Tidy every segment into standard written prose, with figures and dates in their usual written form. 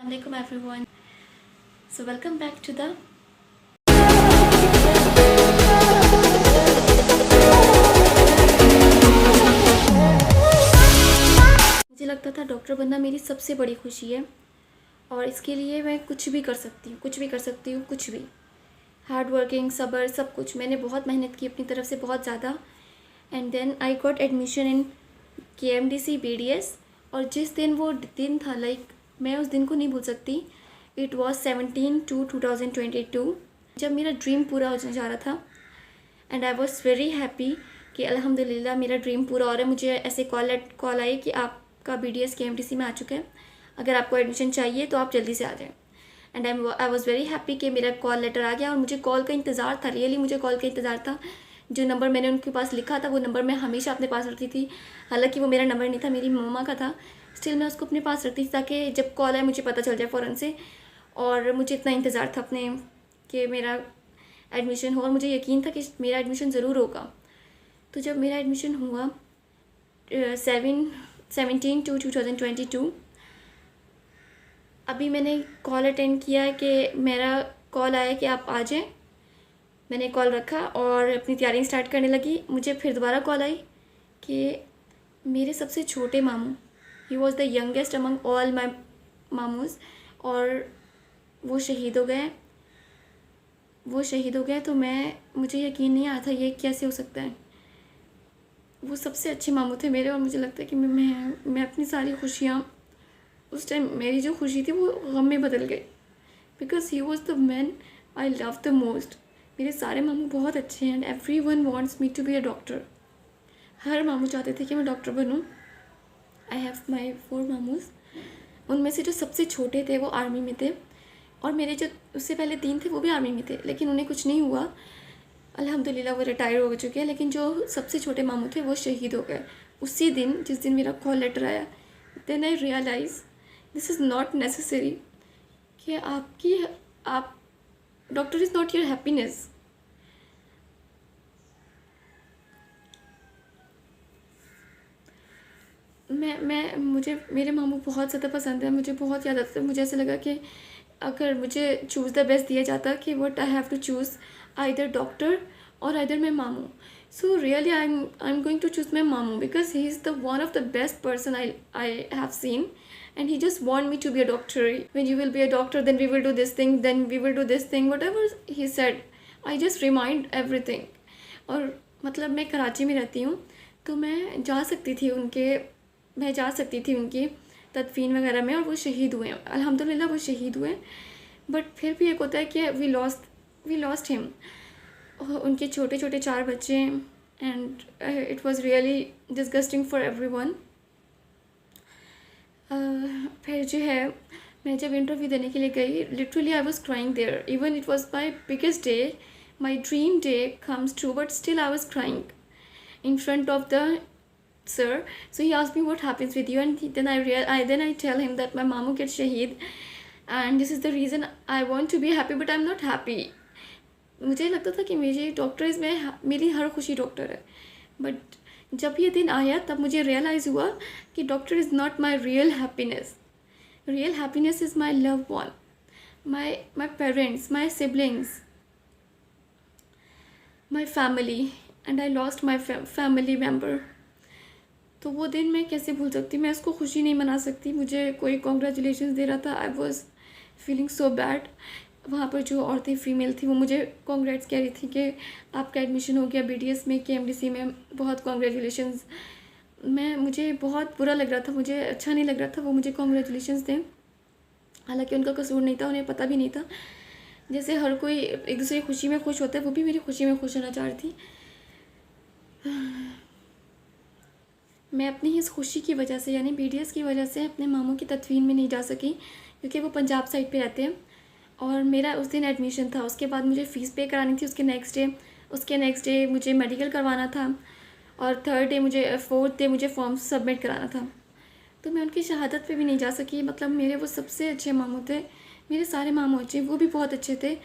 Assalamualaikum everyone. So welcome back to the मुझे लगता था डॉक्टर बनना मेरी सबसे बड़ी खुशी है और इसके लिए मैं कुछ भी कर सकती हूँ, कुछ भी हार्ड वर्किंग, सब्र, सब कुछ मैंने बहुत मेहनत की अपनी तरफ से, बहुत ज़्यादा। And then I got admission in KMDC BDS। और जिस दिन वो दिन था, मैं उस दिन को नहीं भूल सकती। इट वॉज 17/2/2022 जब मेरा ड्रीम पूरा हो जा रहा था। And I was very happy कि अल्हम्दुलिल्लाह मेरा ड्रीम पूरा हो रहा है। मुझे ऐसे कॉल आई कि आपका BDS KMDC में आ चुका है, अगर आपको एडमिशन चाहिए तो आप जल्दी से आ जाएँ। And I was very happy कि मेरा कॉल लेटर आ गया। और मुझे कॉल का इंतज़ार था, रियली मुझे कॉल का इंतज़ार था। जो नंबर मैंने उनके पास लिखा था वो नंबर मैं हमेशा अपने पास रखती थी। हालांकि वो मेरा नंबर नहीं था, मेरी मम्मा का था, स्टिल मैं उसको अपने पास रखती थी ताकि जब कॉल आए मुझे पता चल जाए फ़ौरन से। और मुझे इतना इंतज़ार था अपने कि मेरा एडमिशन हो, और मुझे यकीन था कि मेरा एडमिशन ज़रूर होगा। तो जब मेरा एडमिशन हुआ 17/2/2022, अभी मैंने कॉल अटेंड किया है कि मेरा कॉल आया कि आप आ जाएं। मैंने कॉल रखा और अपनी तैयारी स्टार्ट करने लगी। मुझे फिर दोबारा कॉल आई कि मेरे सबसे छोटे मामू, he was the youngest among all my मामूज़, और वो शहीद हो गए। तो मुझे यकीन नहीं आता ये कैसे हो सकता है। वो सबसे अच्छे मामू थे मेरे, और मुझे लगता है कि मैं अपनी सारी खुशियाँ, उस टाइम मेरी जो खुशी थी वो गम में बदल गई, because he was the man I love the most. मेरे सारे मामू बहुत अच्छे हैं and everyone wants me to be a doctor. हर मामू चाहते थे कि मैं डॉक्टर बनूँ। आई हैव माई 4 मामूज़। उनमें से जो सबसे छोटे थे वो आर्मी में थे, और मेरे जो उससे पहले 3 थे वो भी आर्मी में थे, लेकिन उन्हें कुछ नहीं हुआ, अल्हम्दुलिल्लाह वो रिटायर हो चुके हैं। लेकिन जो सबसे छोटे मामू थे वो शहीद हो गए उसी दिन जिस दिन मेरा कॉल लेटर आया। Then I realize this is not necessary कि आप doctor is not your happiness. मुझे मेरे मामू बहुत ज़्यादा पसंद है, मुझे बहुत याद आता है। मुझे ऐसा लगा कि अगर मुझे चूज़ द बेस्ट दिया जाता कि what I have to choose, either doctor और आइदर माई मामू। So really I am going to choose my मामू because he is the one of the best person I have seen, and he just want me to be a doctor. When you will be a doctor, then we will do this thing, then we will do this thing, whatever he said, I just remind everything. और मतलब मैं कराची में रहती हूँ, तो मैं जा सकती थी उनकी तदफीन वगैरह में, और वो शहीद हुए हैं। अल्हम्दुलिल्लाह वो शहीद हुए। बट फिर भी एक होता है कि वी लॉस्ट हिम। उनके छोटे छोटे 4 बच्चे हैं, and it was really disgusting for everyone. फिर जो है, मैं जब इंटरव्यू देने के लिए गई, literally I was crying there. Even it was my biggest day, my dream day comes true, but still I was crying in front of the sir. So he asked me what happens with you, and then I tell him that my mamu gets shaheed, and this is the reason I want to be happy, but I'm not happy. मुझे लगता था कि मेरी हर खुशी doctor है। But जब ये दिन आया तब मुझे रियलाइज़ हुआ कि doctor is not my real happiness. Real happiness is my love one, my parents, my siblings, my family, and I lost my family member. तो वो दिन मैं कैसे भूल सकती, मैं उसको खुशी नहीं मना सकती। मुझे कोई कॉन्ग्रेचुलेशन दे रहा था, आई वॉज फीलिंग सो बैड। वहाँ पर जो औरतें फीमेल थी वो मुझे कॉन्ग्रेट्स कह रही थी कि आपका एडमिशन हो गया BDS में, KMDC में, बहुत कॉन्ग्रेचुलेशंस। मुझे बहुत बुरा लग रहा था, मुझे अच्छा नहीं लग रहा था वो मुझे कॉन्ग्रेचुलेशंस दें। हालांकि उनका कसूर नहीं था, उन्हें पता भी नहीं था। जैसे हर कोई एक दूसरे की खुशी में खुश होता है, वो भी मेरी खुशी में खुश होना चाह रही थी। मैं अपनी इस खुशी की वजह से, यानी BDS की वजह से, अपने मामू की तदफीन में नहीं जा सकी, क्योंकि वो पंजाब साइड पे रहते हैं, और मेरा उस दिन एडमिशन था। उसके बाद मुझे फ़ीस पे करानी थी, उसके नेक्स्ट डे मुझे मेडिकल करवाना था, और 4th डे मुझे फॉर्म सबमिट कराना था। तो मैं उनकी शहादत पे भी नहीं जा सकी। मतलब मेरे वो सबसे अच्छे मामू थे, मेरे सारे मामू अच्छे, वो भी बहुत अच्छे थे,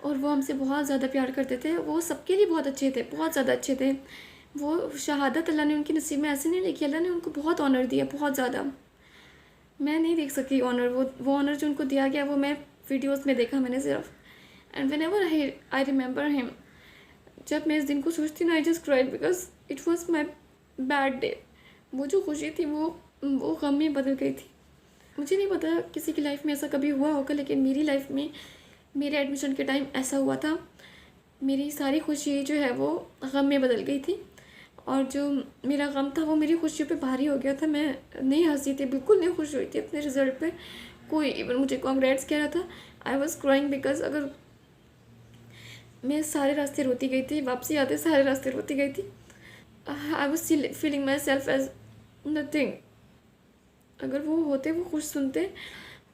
और वो हमसे बहुत ज़्यादा प्यार करते थे। वो सबके लिए बहुत अच्छे थे, बहुत ज़्यादा अच्छे थे। वो शहादत अल्लाह ने उनके नसीब में ऐसे नहीं लिखी, अल्लाह ने उनको बहुत ऑनर दिया, बहुत ज़्यादा। मैं नहीं देख सकी ऑनर, वो ऑनर जो उनको दिया गया वो मैं वीडियोस में देखा मैंने सिर्फ। And when ever I remember him, जब मैं इस दिन को सोचती ना, I just cried because it was my bad day. वो जो खुशी थी वो गम में बदल गई थी। मुझे नहीं पता किसी की लाइफ में ऐसा कभी हुआ होगा, लेकिन मेरी लाइफ में मेरे एडमिशन के टाइम ऐसा हुआ था। मेरी सारी खुशी जो है वो गम में बदल गई थी, और जो मेरा गम था वो मेरी खुशियों पे भारी हो गया था। मैं नहीं हंसी थी, बिल्कुल नहीं खुश हुई थी अपने रिज़ल्ट पे। कोई इवन मुझे कॉन्ग्रेट्स कह रहा था, आई वॉज क्राइंग बिकॉज अगर मैं सारे रास्ते रोती गई थी, वापसी आते सारे रास्ते रोती गई थी। I was feeling myself as nothing. अगर वो होते, वो खुश सुनते,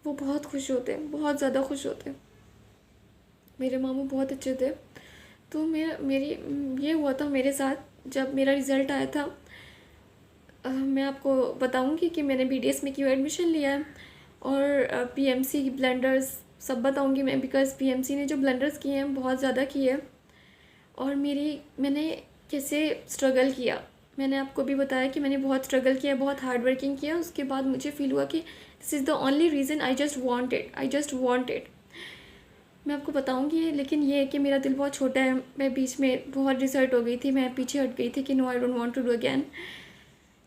वो बहुत खुश होते, बहुत ज़्यादा खुश होते। मेरे मामू बहुत अच्छे थे। तो मेरी ये हुआ था मेरे साथ जब मेरा रिज़ल्ट आया था। मैं आपको बताऊंगी कि मैंने बीडीएस में क्यों एडमिशन लिया है, और पीएमसी की ब्लंडर्स सब बताऊंगी मैं, बिकॉज़ पीएमसी ने जो ब्लंडर्स किए हैं बहुत ज़्यादा किए हैं, और मैंने कैसे स्ट्रगल किया। मैंने आपको भी बताया कि मैंने बहुत स्ट्रगल किया, बहुत हार्ड वर्किंग किया। उसके बाद मुझे फ़ील हुआ कि this is the only reason, I just want it. मैं आपको बताऊंगी, लेकिन ये है कि मेरा दिल बहुत छोटा है। मैं बीच में बहुत डिसर्ट हो गई थी, मैं पीछे हट गई थी कि no, I don't want to do again.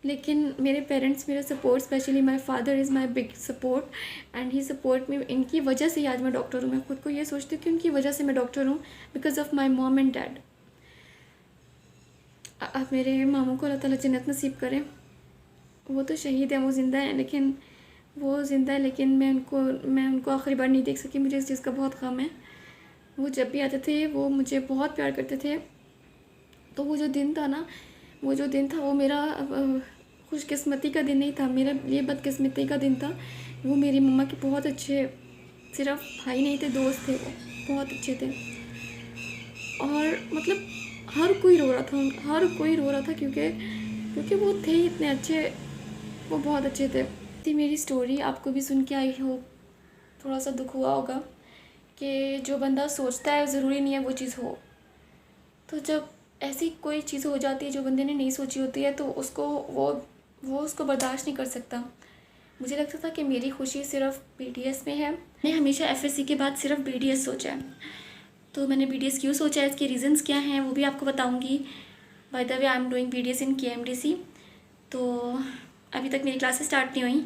लेकिन मेरे पेरेंट्स, मेरा support, specially my father is my big support and he support me. इनकी वजह से आज मैं डॉक्टर हूँ। मैं खुद को ये सोचती हूँ कि उनकी वजह से मैं डॉक्टर हूँ, because of my mom and dad. अब मेरे मामू को अल्लाह ताला जन्नत नसीब करें। वो तो शहीद है, वो ज़िंदा है, लेकिन वो ज़िंदा है, लेकिन मैं उनको आखिरी बार नहीं देख सकी। मुझे इस चीज़ का बहुत गम है। वो जब भी आते थे वो मुझे बहुत प्यार करते थे। तो वो जो दिन था ना, वो मेरा खुशकिस्मती का दिन नहीं था, मेरे लिए बदकिस्मती का दिन था। वो मेरी मम्मा के बहुत अच्छे, सिर्फ भाई नहीं थे, दोस्त थे, वो बहुत अच्छे थे। और मतलब हर कोई रो रहा था, क्योंकि वो थे इतने अच्छे, वो बहुत अच्छे थे। थी मेरी स्टोरी, आपको भी सुन के आई हो, थोड़ा सा दुख हुआ होगा कि जो बंदा सोचता है ज़रूरी नहीं है वो चीज़ हो। तो जब ऐसी कोई चीज़ हो जाती है जो बंदे ने नहीं सोची होती है, तो वो उसको बर्दाश्त नहीं कर सकता। मुझे लगता था कि मेरी खुशी सिर्फ बीडीएस में है। मैंने हमेशा एफएससी के बाद सिर्फ बीडीएस सोचा है। तो मैंने बीडीएस क्यों सोचा है, इसके रीज़न्स क्या हैं, वो भी आपको बताऊंगी। By the way, I am doing BDS in KMDC. तो अभी तक मेरी क्लासेस स्टार्ट नहीं हुई,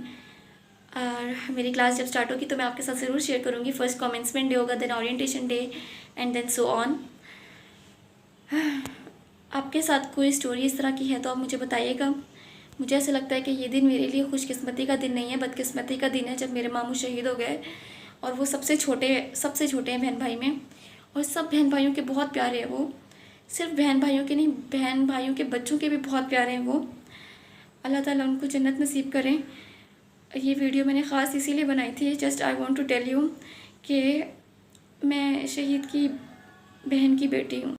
और मेरी क्लास जब स्टार्ट होगी तो मैं आपके साथ ज़रूर शेयर करूँगी। फर्स्ट कमेंसमेंट डे होगा, then orientation day, and then so on. आपके साथ कोई स्टोरी इस तरह की है तो आप मुझे बताइएगा। मुझे ऐसा लगता है कि ये दिन मेरे लिए खुशकिस्मती का दिन नहीं है, बदकिस्मती का दिन है, जब मेरे मामू शहीद हो गए। और वो सबसे छोटे हैं बहन भाई में, और सब बहन भाइयों के बहुत प्यारे हैं वो। सिर्फ बहन भाइयों के नहीं, बहन भाइयों के बच्चों के भी बहुत प्यारे हैं वो। अल्लाह ताला उनको जन्नत नसीब करें। ये वीडियो मैंने ख़ास इसीलिए बनाई थी, just I want to tell you कि मैं शहीद की बहन की बेटी हूँ।